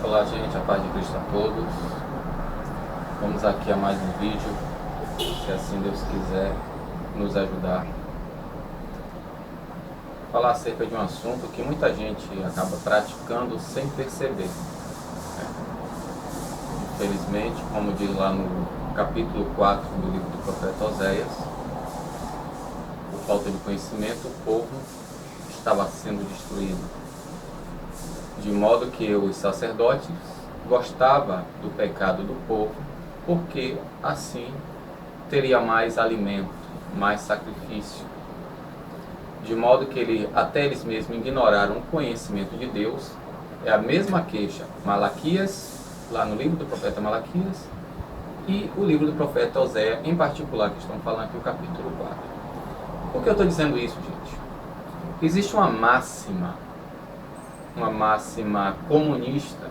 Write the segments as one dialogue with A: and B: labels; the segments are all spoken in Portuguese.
A: Olá gente, a paz de Cristo a todos. Vamos aqui a mais um vídeo, se assim Deus quiser nos ajudar. Falar acerca de um assunto que muita gente acaba praticando sem perceber, né? Infelizmente, como diz lá no capítulo 4 do livro do profeta Oséias, por falta de conhecimento, o povo estava sendo destruído. De modo que os sacerdotes gostavam do pecado do povo, porque assim teria mais alimento, mais sacrifício. De modo que até eles mesmos ignoraram o conhecimento de Deus. É a mesma queixa, Malaquias, lá no livro do profeta Malaquias, e o livro do profeta Oséias, em particular, que estão falando aqui o capítulo 4. Por que eu estou dizendo isso, gente? Existe uma máxima comunista,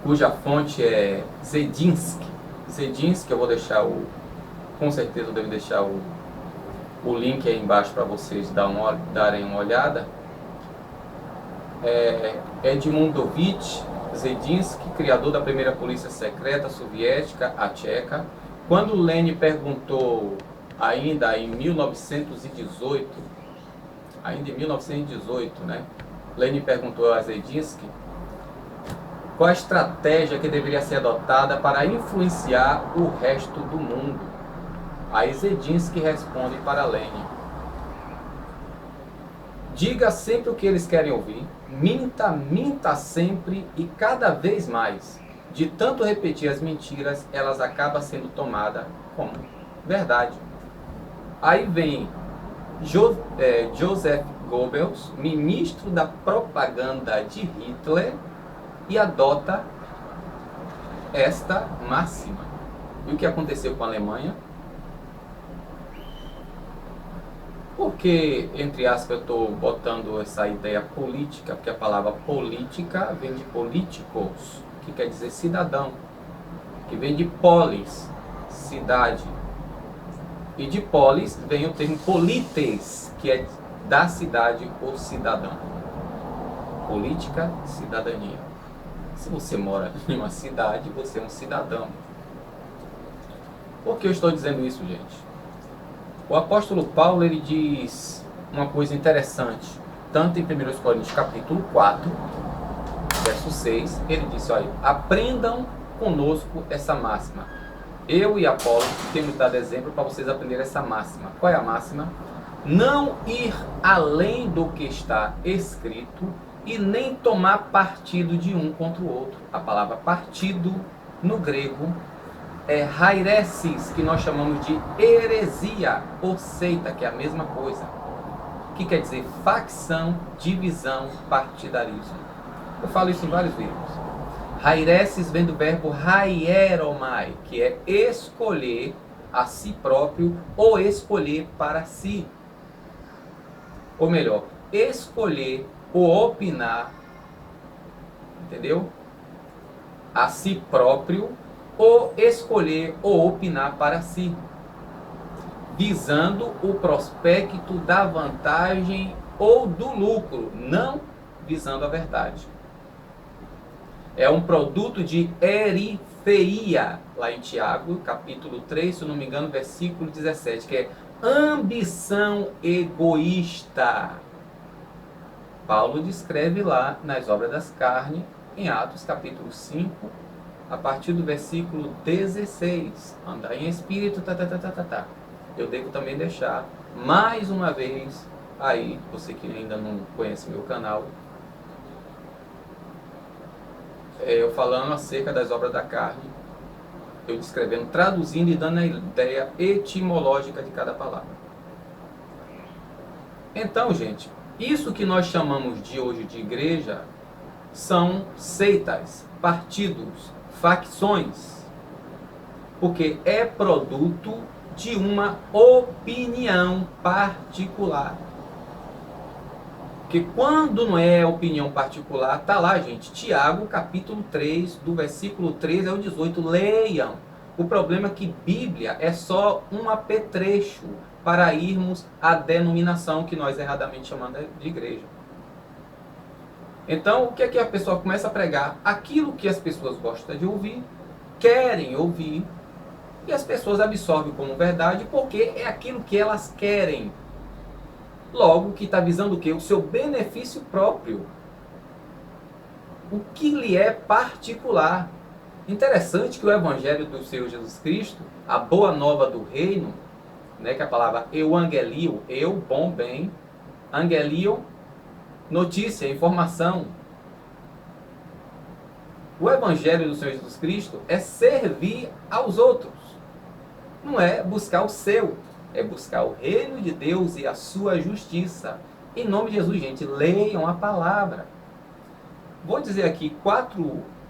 A: cuja fonte é Zedinsky. Zedinsky, eu vou deixar com certeza eu devo deixar o link aí embaixo para vocês darem uma olhada. Edmundovich Zedinsky, criador da primeira polícia secreta soviética, a tcheca. Quando Lenin perguntou, ainda em 1918, né? Lenin perguntou a Zedinsky qual a estratégia que deveria ser adotada para influenciar o resto do mundo. Aí Zedinsky responde para Lenin: diga sempre o que eles querem ouvir, minta sempre e cada vez mais. De tanto repetir as mentiras, elas acabam sendo tomadas como verdade. Aí vem Joseph Goebbels, ministro da propaganda de Hitler, e adota esta máxima. E o que aconteceu com a Alemanha? Porque, entre aspas, eu estou botando essa ideia política, porque a palavra política vem de políticos, que quer dizer cidadão, que vem de polis, cidade. E de polis vem o termo polites, que é da cidade ou cidadão. Política, cidadania. Se você mora em uma cidade, você é um cidadão. Por que eu estou dizendo isso, gente? O apóstolo Paulo, ele diz uma coisa interessante, tanto em 1 Coríntios capítulo 4, verso 6, ele disse, olha, aprendam conosco essa máxima. Eu e Apolo temos dado exemplo para vocês aprenderem essa máxima. Qual é a máxima? Não ir além do que está escrito e nem tomar partido de um contra o outro. A palavra partido, no grego, é hairesis, que nós chamamos de heresia ou seita, que é a mesma coisa. Que quer dizer facção, divisão, partidarismo. Eu falo isso em vários vídeos. Hairesis vem do verbo haieromai, que é escolher a si próprio ou escolher para si. Ou melhor, escolher ou opinar, entendeu? A si próprio ou escolher ou opinar para si, visando o prospecto da vantagem ou do lucro, não visando a verdade. É um produto de erifeia, lá em Tiago, capítulo 3, se eu não me engano, versículo 17, que é ambição egoísta. Paulo descreve lá nas obras das carnes, em Atos, capítulo 5, a partir do versículo 16. Andar em espírito, Eu devo também deixar, mais uma vez, aí, você que ainda não conhece meu canal, eu falando acerca das obras da carne, eu descrevendo, traduzindo e dando a ideia etimológica de cada palavra. Então, gente, isso que nós chamamos de hoje de igreja são seitas, partidos, facções, porque é produto de uma opinião particular. Porque quando não é opinião particular, está lá, gente, Tiago, capítulo 3, do versículo 13 ao 18, leiam. O problema é que Bíblia é só um apetrecho para irmos à denominação que nós erradamente chamamos de igreja. Então, o que é que a pessoa começa a pregar? Aquilo que as pessoas gostam de ouvir, querem ouvir, e as pessoas absorvem como verdade porque é aquilo que elas querem. Logo, que está visando o quê? O seu benefício próprio. O que lhe é particular. Interessante que o Evangelho do Senhor Jesus Cristo, a boa nova do reino, né, que é a palavra euangelio, eu, bom, bem, angelio, notícia, informação. O Evangelho do Senhor Jesus Cristo é servir aos outros. Não é buscar o seu, é buscar o reino de Deus e a sua justiça. Em nome de Jesus, gente, leiam a palavra. Vou dizer aqui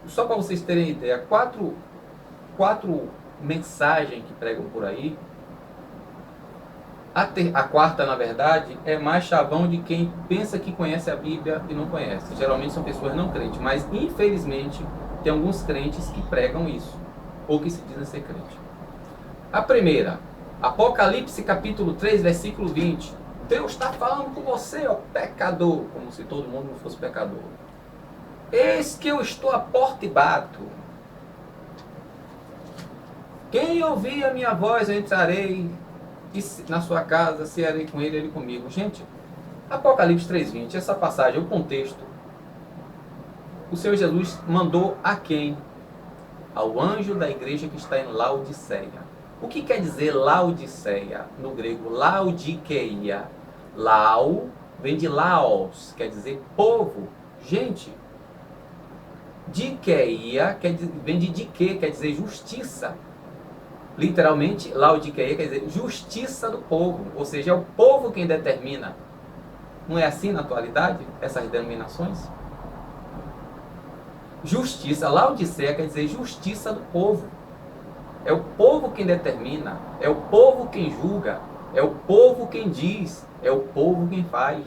A: só para vocês terem ideia, quatro mensagens que pregam por aí. A quarta, na verdade, é mais chavão de quem pensa que conhece a Bíblia e não conhece. Geralmente são pessoas não crentes, mas infelizmente tem alguns crentes que pregam isso, ou que se dizem ser crente. A primeira, Apocalipse capítulo 3, versículo 20. Deus está falando com você, ó pecador, como se todo mundo não fosse pecador. Eis que eu estou à porta e bato. Quem ouvir a minha voz, eu entrarei na sua casa, cearei com ele, ele comigo. Gente, Apocalipse 3:20, essa passagem, o contexto. O Senhor Jesus mandou a quem? Ao anjo da igreja que está em Laodiceia. O que quer dizer Laodiceia? No grego, Laodiceia. Lau vem de Laos, quer dizer povo. Gente, Dikeia vem de Dike, quer dizer justiça. Literalmente, Laodiceia quer dizer justiça do povo. Ou seja, é o povo quem determina. Não é assim na atualidade, essas denominações? Justiça, Laodiceia quer dizer justiça do povo. É o povo quem determina, é o povo quem julga, é o povo quem diz, é o povo quem faz.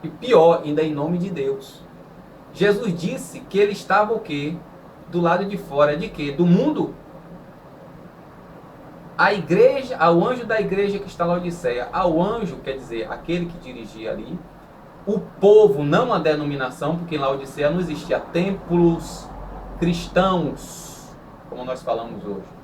A: E pior, ainda em nome de Deus. Jesus disse que ele estava o quê? Do lado de fora de quê? Do mundo. A igreja, ao anjo da igreja que está em Laodiceia, ao anjo, quer dizer, aquele que dirigia ali, o povo, não a denominação, porque em Laodiceia não existia templos cristãos, como nós falamos hoje.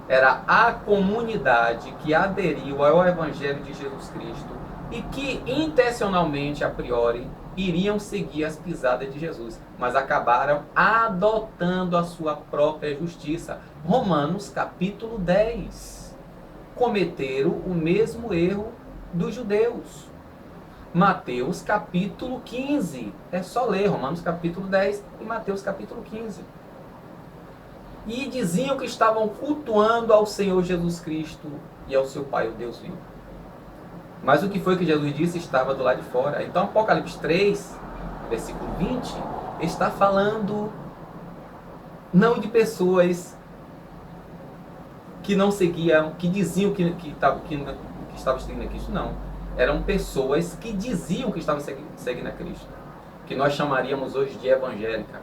A: Era a comunidade que aderiu ao Evangelho de Jesus Cristo e que intencionalmente, a priori, iriam seguir as pisadas de Jesus, mas acabaram adotando a sua própria justiça. Romanos capítulo 10. Cometeram o mesmo erro dos judeus. Mateus capítulo 15. É só ler Romanos capítulo 10 e Mateus capítulo 15. E diziam que estavam cultuando ao Senhor Jesus Cristo e ao seu Pai, o Deus vivo. Mas o que foi que Jesus disse estava do lado de fora. Então Apocalipse 3, versículo 20, está falando não de pessoas que não seguiam, que diziam que estavam seguindo a Cristo, não. Eram pessoas que diziam que estavam seguindo a Cristo, que nós chamaríamos hoje de evangélica.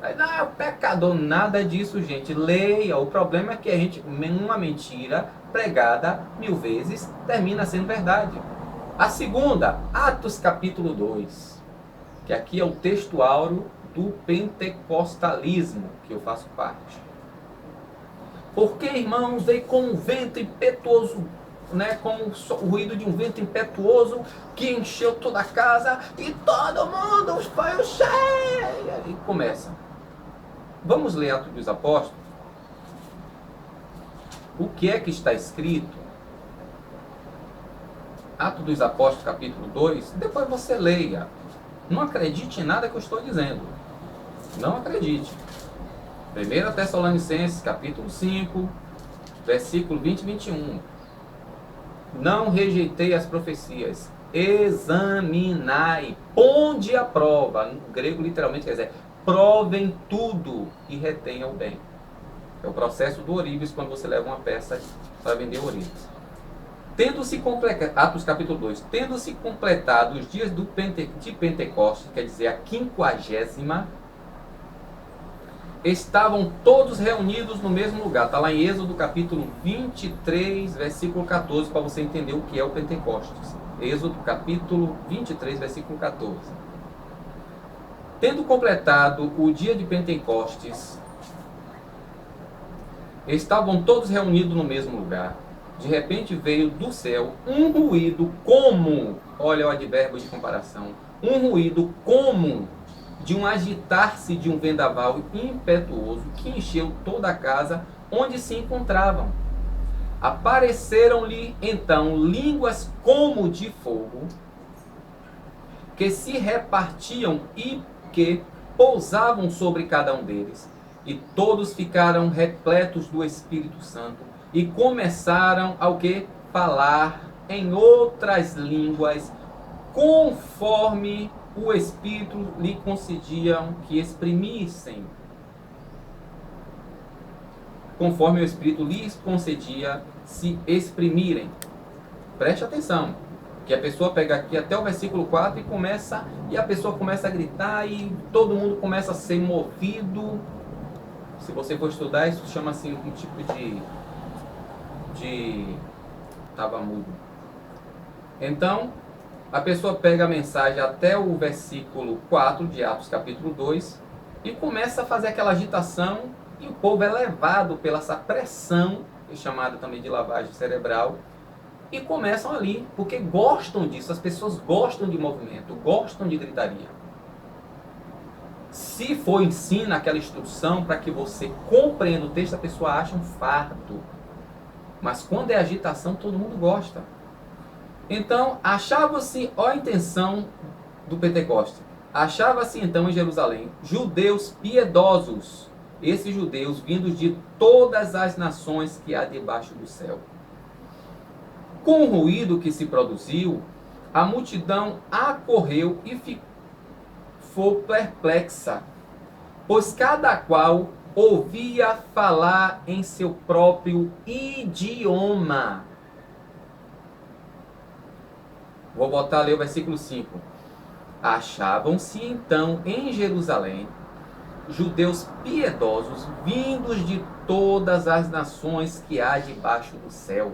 A: Aí, não, é o pecador, nada disso, gente. Leia. O problema é que a gente, uma mentira pregada 1000 vezes, termina sendo verdade. A segunda, Atos capítulo 2, que aqui é o texto áureo do pentecostalismo, que eu faço parte. Porque, irmãos, veio com um vento impetuoso, né, com o ruído de um vento impetuoso que encheu toda a casa e todo mundo foi o cheio. E começa. Vamos ler Atos dos Apóstolos? O que é que está escrito? Atos dos Apóstolos, capítulo 2. Depois você leia. Não acredite em nada que eu estou dizendo. Não acredite. 1 Tessalonicenses, capítulo 5, versículo 20 e 21. Não rejeitei as profecias. Examinai. Ponde a prova. No grego, literalmente, quer dizer, provem tudo e retenham o bem. É o processo do ourives quando você leva uma peça para vender ourives. Tendo-se completado, Atos capítulo 2, tendo-se completado os dias de Pentecostes, quer dizer, a 50ª, estavam todos reunidos no mesmo lugar. Está lá em Êxodo capítulo 23, versículo 14, para você entender o que é o Pentecostes. Êxodo capítulo 23, versículo 14. Tendo completado o dia de Pentecostes, estavam todos reunidos no mesmo lugar. De repente veio do céu um ruído como, olha o advérbio de comparação, um ruído como de um agitar-se de um vendaval impetuoso que encheu toda a casa onde se encontravam. Apareceram-lhe então línguas como de fogo, que se repartiam e que pousavam sobre cada um deles. E todos ficaram repletos do Espírito Santo e começaram ao que? Falar em outras línguas, conforme o Espírito lhe concediam que exprimissem. Conforme o Espírito lhes concedia se exprimirem. Preste atenção, que a pessoa pega aqui até o versículo 4 e a pessoa começa a gritar e todo mundo começa a ser movido. Se você for estudar, isso chama assim um tipo de tava mudo. Então, a pessoa pega a mensagem até o versículo 4 de Atos capítulo 2 e começa a fazer aquela agitação e o povo é levado pela essa pressão, chamada também de lavagem cerebral, e começam ali, porque gostam disso, as pessoas gostam de movimento, gostam de gritaria. Se for ensino, aquela instrução para que você compreenda o texto, a pessoa acha um fardo. Mas quando é agitação, todo mundo gosta. Então, achava-se, a intenção do Pentecoste, achava-se então em Jerusalém judeus piedosos, esses judeus vindos de todas as nações que há debaixo do céu. Com o ruído que se produziu, a multidão acorreu e ficou perplexa, pois cada qual ouvia falar em seu próprio idioma. Vou botar ali o versículo 5. Achavam-se então em Jerusalém judeus piedosos vindos de todas as nações que há debaixo do céu.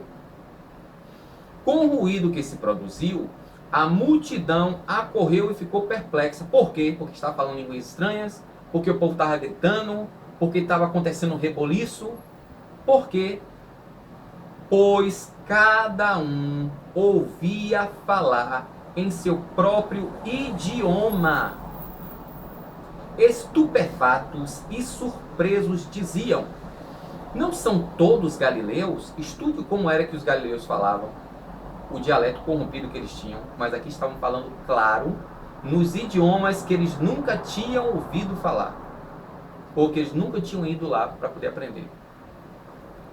A: Com o ruído que se produziu, a multidão acorreu e ficou perplexa. Por quê? Porque estava falando línguas estranhas, porque o povo estava gritando, porque estava acontecendo um reboliço. Por quê? Pois cada um ouvia falar em seu próprio idioma. Estupefatos e surpresos diziam: não são todos galileus? Estude como era que os galileus falavam, o dialeto corrompido que eles tinham, mas aqui estavam falando, claro, nos idiomas que eles nunca tinham ouvido falar, ou que eles nunca tinham ido lá para poder aprender.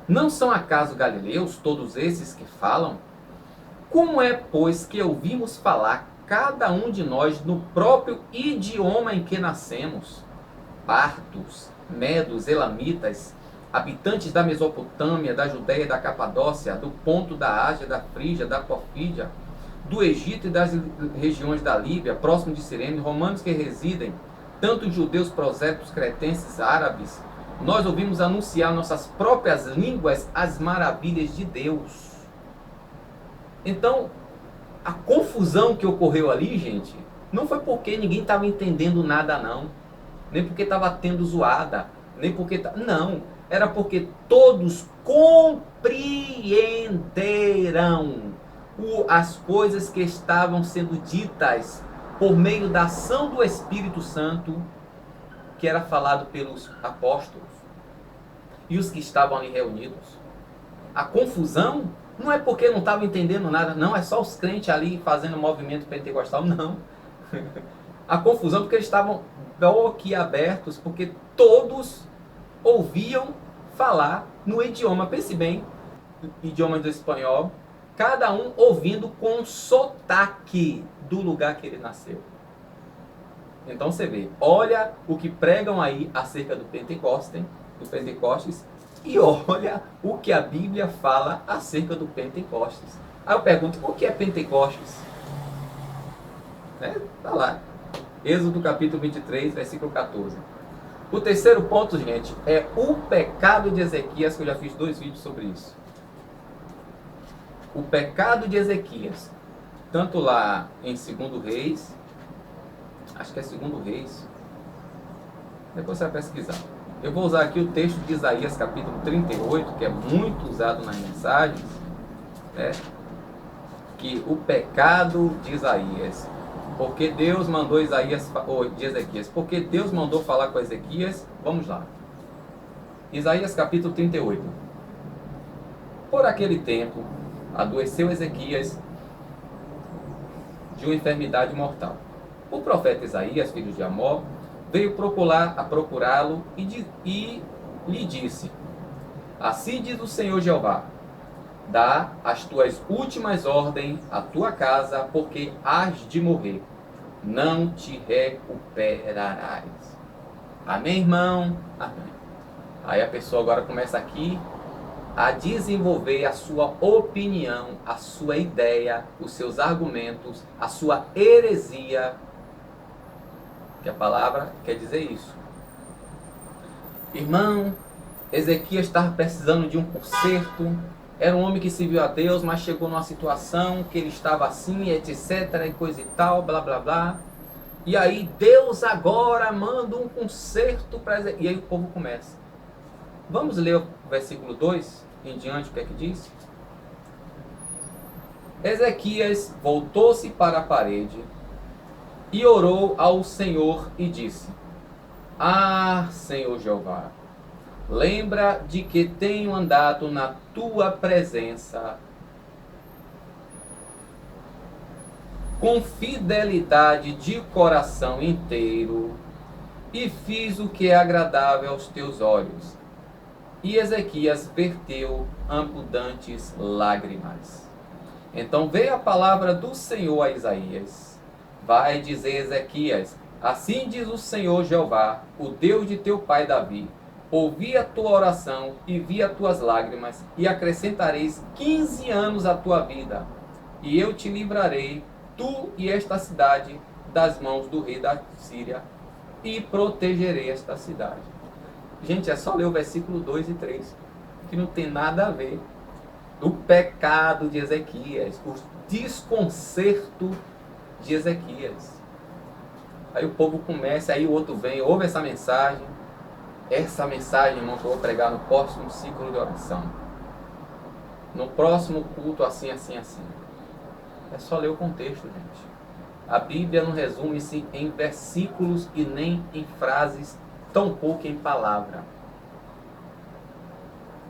A: Não são acaso galileus todos esses que falam? Como é, pois, que ouvimos falar cada um de nós no próprio idioma em que nascemos? Partos, medos, elamitas, habitantes da Mesopotâmia, da Judéia e da Capadócia, do Ponto, da Ásia, da Frígia, da Porfídia, do Egito e das regiões da Líbia, próximo de Cirene, romanos que residem, tanto judeus, prosélitos, cretenses, árabes, nós ouvimos anunciar nossas próprias línguas as maravilhas de Deus. Então, a confusão que ocorreu ali, gente, não foi porque ninguém estava entendendo nada, não. Nem porque estava tendo zoada, nem porque... Não, era porque todos compreenderam as coisas que estavam sendo ditas por meio da ação do Espírito Santo, que era falado pelos apóstolos e os que estavam ali reunidos. A confusão não é porque não estavam entendendo nada, não, é só os crentes ali fazendo movimento pentecostal, não. A confusão porque eles estavam boquiabertos, porque todos ouviam falar no idioma, pense bem, idioma do espanhol, cada um ouvindo com sotaque do lugar que ele nasceu. Então você vê, olha o que pregam aí acerca do Pentecostes, e olha o que a Bíblia fala acerca do Pentecostes. Aí eu pergunto, o que é Pentecostes? Tá lá, Êxodo capítulo 23, versículo 14. O terceiro ponto, gente, é o pecado de Ezequias, que eu já fiz 2 vídeos sobre isso. O pecado de Ezequias, tanto lá em 2 Reis, acho que é 2 Reis, depois você vai pesquisar. Eu vou usar aqui o texto de Isaías capítulo 38, que é muito usado nas mensagens, né? Que o pecado de Isaías, porque Deus mandou Isaías, ou de Ezequias, porque Deus mandou falar com Ezequias, vamos lá. Isaías capítulo 38. Por aquele tempo, adoeceu Ezequias de uma enfermidade mortal. O profeta Isaías, filho de Amós, veio procurá-lo e lhe disse: assim diz o Senhor Jeová, dá as tuas últimas ordens à tua casa, porque hás de morrer, não te recuperarás. Amém, irmão? Amém. Aí a pessoa agora começa aqui a desenvolver a sua opinião, a sua ideia, os seus argumentos, a sua heresia, que a palavra quer dizer isso. Irmão, Ezequias estava precisando de um conserto, era um homem que serviu a Deus, mas chegou numa situação que ele estava assim, etc, e coisa e tal, blá blá blá. E aí Deus agora manda um conserto para Ezequias. E aí o povo começa. Vamos ler o versículo 2 em diante, o que é que diz? Ezequias voltou-se para a parede e orou ao Senhor e disse: ah, Senhor Jeová, lembra de que tenho andado na tua presença com fidelidade de coração inteiro e fiz o que é agradável aos teus olhos. E Ezequias verteu abundantes lágrimas. Então veio a palavra do Senhor a Isaías. Vai dizer Ezequias: assim diz o Senhor Jeová, o Deus de teu pai Davi, ouvi a tua oração e vi as tuas lágrimas, e acrescentareis 15 anos à tua vida, e eu te livrarei, tu e esta cidade, das mãos do rei da Síria, e protegerei esta cidade. Gente, é só ler o versículo 2 e 3, que não tem nada a ver. O pecado de Ezequias, o desconcerto de Ezequias. Aí o povo começa, aí o outro vem, ouve essa mensagem. Essa mensagem, irmão, que eu vou pregar no próximo ciclo de oração. No próximo culto, assim, assim, assim. É só ler o contexto, gente. A Bíblia não resume-se em versículos e nem em frases, tampouco em palavra.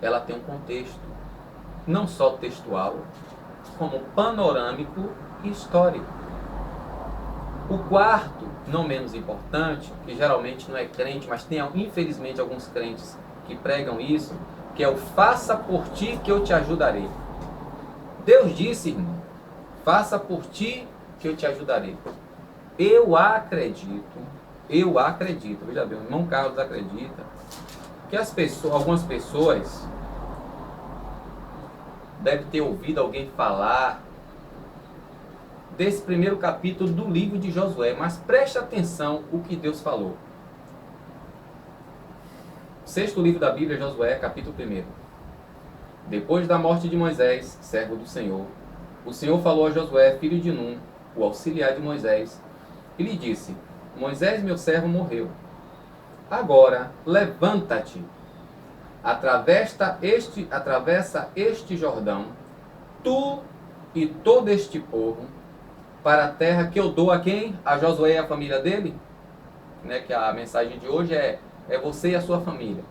A: Ela tem um contexto, não só textual, como panorâmico e histórico. O quarto, não menos importante, que geralmente não é crente, mas tem infelizmente alguns crentes que pregam isso, que é o faça por ti que eu te ajudarei. Deus disse, irmão, faça por ti que eu te ajudarei. Eu acredito, veja bem, o irmão Carlos acredita, que algumas pessoas devem ter ouvido alguém falar desse primeiro capítulo do livro de Josué, mas preste atenção o que Deus falou. Sexto livro da Bíblia, Josué, capítulo 1. Depois da morte de Moisés, servo do Senhor, o Senhor falou a Josué, filho de Num, o auxiliar de Moisés, e lhe disse: Moisés, meu servo, morreu. Agora, levanta-te, atravessa este Jordão, tu e todo este povo, para a terra que eu dou a quem? A Josué e a família dele? Né, que a mensagem de hoje é você e a sua família.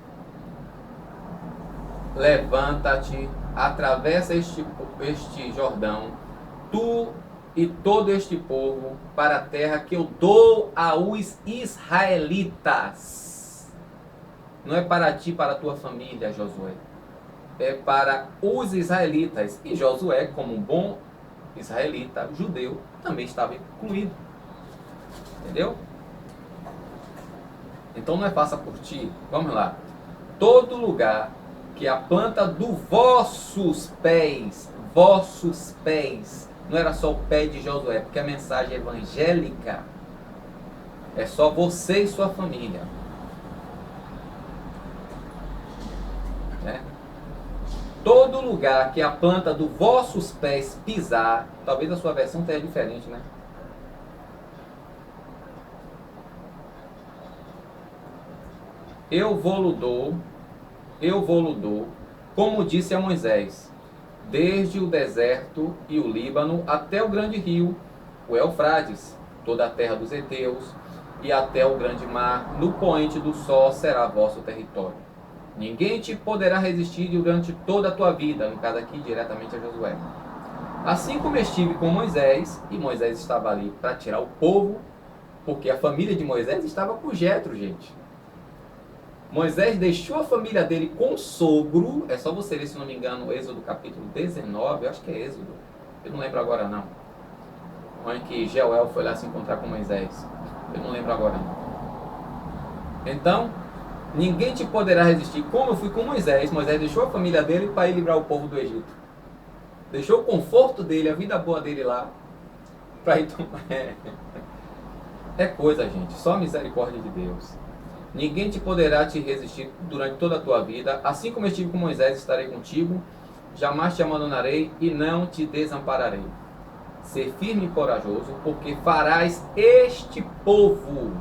A: Levanta-te, atravessa este Jordão, tu e todo este povo, para a terra que eu dou aos israelitas. Não é para ti, para a tua família, Josué. É para os israelitas. E Josué, como um bom israelita, judeu, também estava incluído. Entendeu? Então não é faça por ti. Vamos lá. Todo lugar que a planta dos vossos pés, não era só o pé de Josué, porque a mensagem evangélica é só você e sua família. Todo lugar que a planta dos vossos pés pisar, talvez a sua versão tenha diferente, né? Eu vou-lo dou, como disse a Moisés, desde o deserto e o Líbano até o grande rio, o Eufrates, toda a terra dos heteus, e até o grande mar, no poente do sol será vosso território. Ninguém te poderá resistir durante toda a tua vida, no caso aqui diretamente a Josué. Assim como estive com Moisés, e Moisés estava ali para tirar o povo, porque a família de Moisés estava com Jetro, gente. Moisés deixou a família dele com o sogro, é só você ver, se não me engano, Êxodo capítulo 19, eu acho que é Êxodo, eu não lembro agora não, onde que Jeuel foi lá se encontrar com Moisés, eu não lembro agora não. Então, ninguém te poderá resistir, como eu fui com Moisés. Moisés deixou a família dele para ir livrar o povo do Egito, deixou o conforto dele, a vida boa dele lá, para ir tomar. É coisa, gente, só a misericórdia de Deus. Ninguém te poderá te resistir durante toda a tua vida. Assim como estive com Moisés, estarei contigo. Jamais te abandonarei e não te desampararei. Ser firme e corajoso, porque farás este povo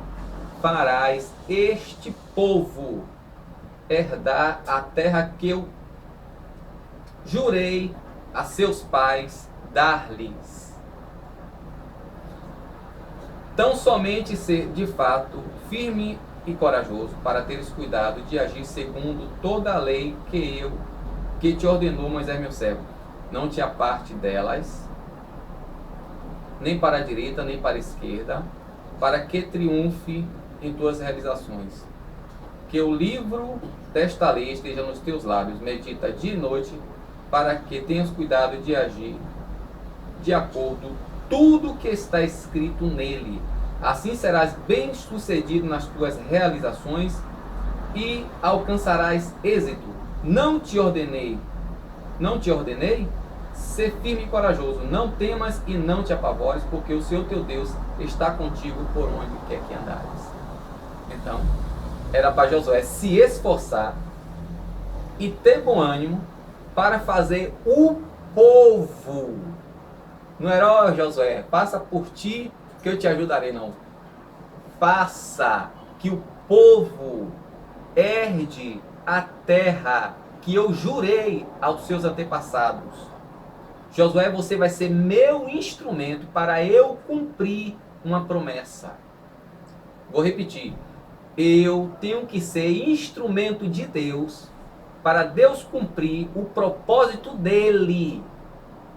A: herdar a terra que eu jurei a seus pais dar-lhes. Tão somente ser, de fato, firme e corajoso, para teres cuidado de agir segundo toda a lei que te ordenou Moisés meu servo. Não te aparte delas, nem para a direita, nem para a esquerda, para que triunfe em tuas realizações. Que o livro desta lei esteja nos teus lábios, medita dia e noite, para que tenhas cuidado de agir de acordo tudo que está escrito nele. Assim serás bem sucedido nas tuas realizações e alcançarás êxito. Não te ordenei? Ser firme e corajoso, não temas e não te apavores, porque o Senhor teu Deus está contigo por onde quer que andares. Então, era para Josué se esforçar e ter bom ânimo para fazer o povo. Não era, ó Josué, passa por ti que eu te ajudarei, não. Faça que o povo herde a terra que eu jurei aos seus antepassados. Josué, você vai ser meu instrumento para eu cumprir uma promessa. Vou repetir. Eu tenho que ser instrumento de Deus para Deus cumprir o propósito dele.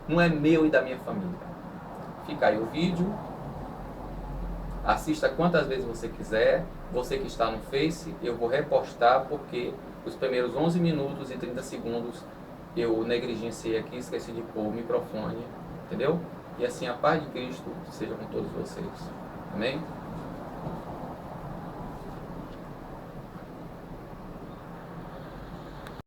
A: Não é meu e da minha família. Fica aí o vídeo. Assista quantas vezes você quiser. Você que está no Face, eu vou repostar porque os primeiros 11 minutos e 30 segundos eu negligenciei aqui, esqueci de pôr o microfone, entendeu? E assim a paz de Cristo seja com todos vocês. Amém?